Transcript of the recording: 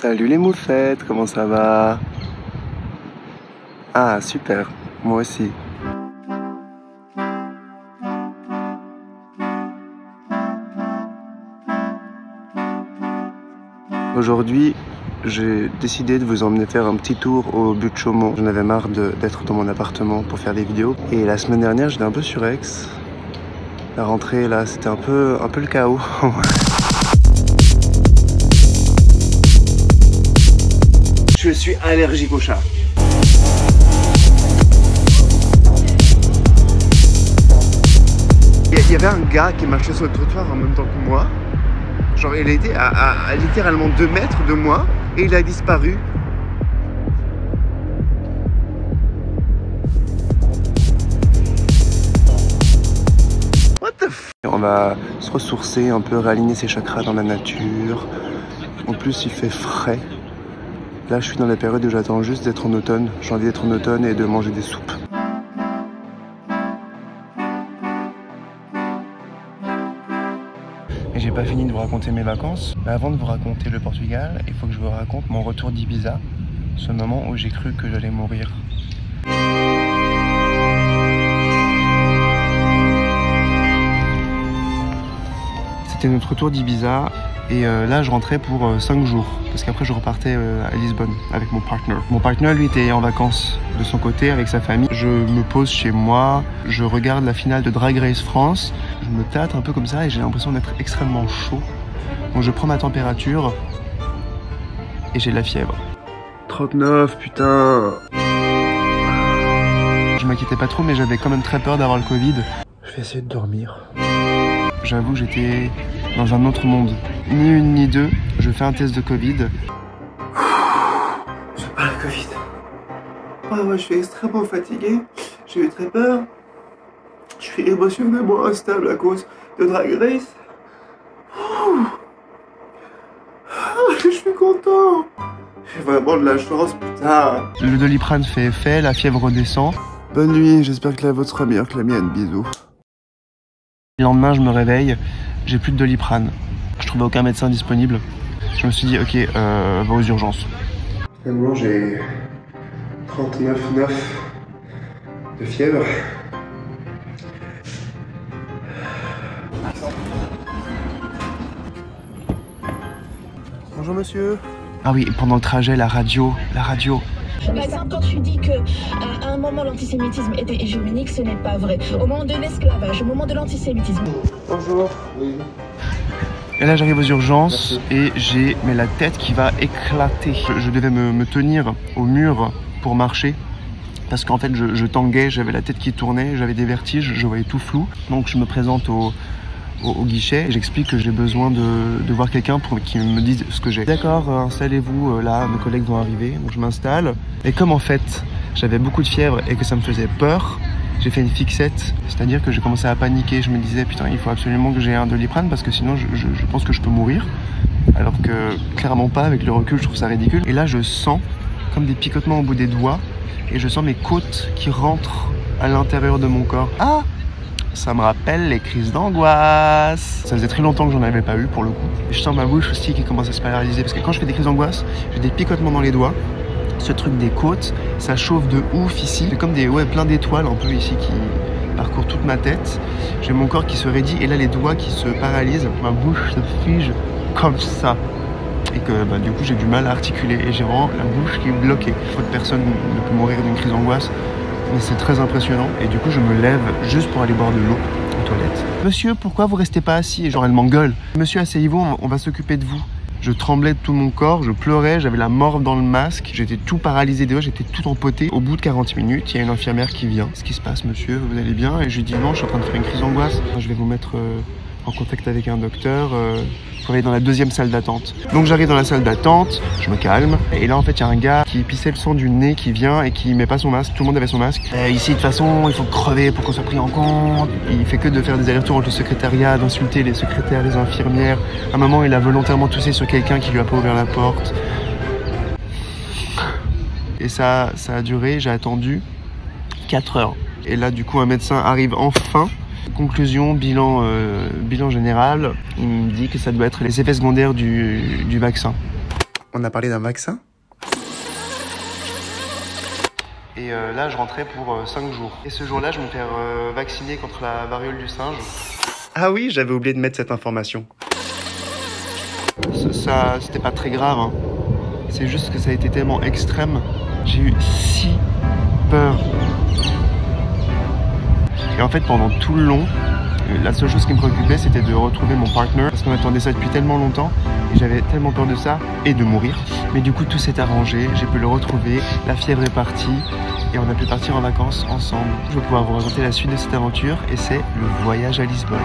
Salut les moufettes, comment ça va? Ah super, moi aussi. Aujourd'hui, j'ai décidé de vous emmener faire un petit tour au but de Chaumont. J'en avais marre d'être dans mon appartement pour faire des vidéos. Et la semaine dernière, j'étais un peu sur Aix. La rentrée là, c'était un peu le chaos. Je suis allergique aux chats. Il y avait un gars qui marchait sur le trottoir en même temps que moi. Genre il était à littéralement 2 mètres de moi et il a disparu. What the f... On va se ressourcer un peu, réaligner ses chakras dans la nature. En plus il fait frais. Là, je suis dans la période où j'attends juste d'être en automne. J'ai envie d'être en automne et de manger des soupes. Et j'ai pas fini de vous raconter mes vacances. Mais avant de vous raconter le Portugal, il faut que je vous raconte mon retour d'Ibiza. Ce moment où j'ai cru que j'allais mourir. C'était notre retour d'Ibiza. Et là, je rentrais pour 5 jours. Parce qu'après, je repartais à Lisbonne avec mon partenaire. Mon partenaire, lui, était en vacances de son côté avec sa famille. Je me pose chez moi, je regarde la finale de Drag Race France. Je me tâte un peu comme ça et j'ai l'impression d'être extrêmement chaud. Donc je prends ma température et j'ai de la fièvre. 39, putain. Je m'inquiétais pas trop, mais j'avais quand même très peur d'avoir le Covid. Je vais essayer de dormir. J'avoue, j'étais dans un autre monde. Ni une ni deux, je fais un test de Covid. J'ai pas le Covid. Ah ouais, je suis extrêmement fatigué. J'ai eu très peur. Je suis émotionnellement instable à cause de Drag Race. Je suis content. J'ai vraiment de la chance, putain. Le Doliprane fait effet, la fièvre redescend. Bonne nuit, j'espère que la vôtre sera meilleure que la mienne. Bisous. Le lendemain, je me réveille, j'ai plus de Doliprane. Je trouvais aucun médecin disponible. Je me suis dit, ok, va aux urgences. Finalement, j'ai 39,9 de fièvre. Bonjour monsieur. Ah oui, pendant le trajet, la radio. Par exemple, quand tu dis qu'à un moment l'antisémitisme était hégémonique, ce n'est pas vrai. Au moment de l'esclavage, au moment de l'antisémitisme. Bonjour. Oui. Et là j'arrive aux urgences et j'ai la tête qui va éclater. Je devais me tenir au mur pour marcher. Parce qu'en fait je tanguais, j'avais la tête qui tournait, j'avais des vertiges, je voyais tout flou. Donc je me présente au guichet, j'explique que j'ai besoin de voir quelqu'un pour qu'il me dise ce que j'ai. D'accord, installez-vous, là, mes collègues vont arriver, donc je m'installe. Et comme en fait, j'avais beaucoup de fièvre et que ça me faisait peur, j'ai fait une fixette, c'est-à-dire que j'ai commencé à paniquer. Je me disais, putain, il faut absolument que j'ai un Doliprane parce que sinon je pense que je peux mourir. Alors que clairement pas, avec le recul, je trouve ça ridicule. Et là, je sens comme des picotements au bout des doigts et je sens mes côtes qui rentrent à l'intérieur de mon corps. Ah! Ça me rappelle les crises d'angoisse. Ça faisait très longtemps que j'en avais pas eu pour le coup. Je sens ma bouche aussi qui commence à se paralyser parce que quand je fais des crises d'angoisse, j'ai des picotements dans les doigts. Ce truc des côtes, ça chauffe de ouf ici. C'est comme plein d'étoiles un peu ici qui parcourent toute ma tête. J'ai mon corps qui se raidit et là les doigts qui se paralysent. Ma bouche se fige comme ça. Et que du coup j'ai du mal à articuler et j'ai vraiment la bouche qui est bloquée. Trop de personnes ne peuvent mourir d'une crise d'angoisse. Mais c'est très impressionnant et du coup je me lève juste pour aller boire de l'eau aux toilettes. Monsieur, pourquoi vous restez pas assis? Et genre elle m'engueule. Monsieur, asseyez-vous, on va s'occuper de vous. Je tremblais de tout mon corps, je pleurais, j'avais la morve dans le masque, j'étais tout paralysé des doigts, j'étais tout empoté. Au bout de 40 minutes, il y a une infirmière qui vient. Qu'est-ce qui se passe monsieur? Vous allez bien? Et je lui dis non, je suis en train de faire une crise d'angoisse. Je vais vous mettre en contact avec un docteur. On va aller dans la 2e salle d'attente. Donc j'arrive dans la salle d'attente, je me calme. Et là en fait il y a un gars qui pissait le sang du nez qui vient et qui met pas son masque. Tout le monde avait son masque. Ici de toute façon il faut crever pour qu'on soit pris en compte. Il fait que de faire des allers-retours entre le secrétariat, d'insulter les secrétaires, les infirmières. À un moment il a volontairement toussé sur quelqu'un qui lui a pas ouvert la porte. Et ça a duré, j'ai attendu 4 heures. Et là du coup un médecin arrive enfin. Conclusion, bilan général, il me dit que ça doit être les effets secondaires du vaccin. On a parlé d'un vaccin. Et là, je rentrais pour 5 jours. Et ce jour-là, je me fais vacciner contre la variole du singe. Ah oui, j'avais oublié de mettre cette information. Ça c'était pas très grave, hein. C'est juste que ça a été tellement extrême. J'ai eu si peur. Et en fait, pendant tout le long, la seule chose qui me préoccupait, c'était de retrouver mon partner. Parce qu'on attendait ça depuis tellement longtemps. Et j'avais tellement peur de ça et de mourir. Mais du coup, tout s'est arrangé. J'ai pu le retrouver. La fièvre est partie. Et on a pu partir en vacances ensemble. Je vais pouvoir vous raconter la suite de cette aventure. Et c'est le voyage à Lisbonne.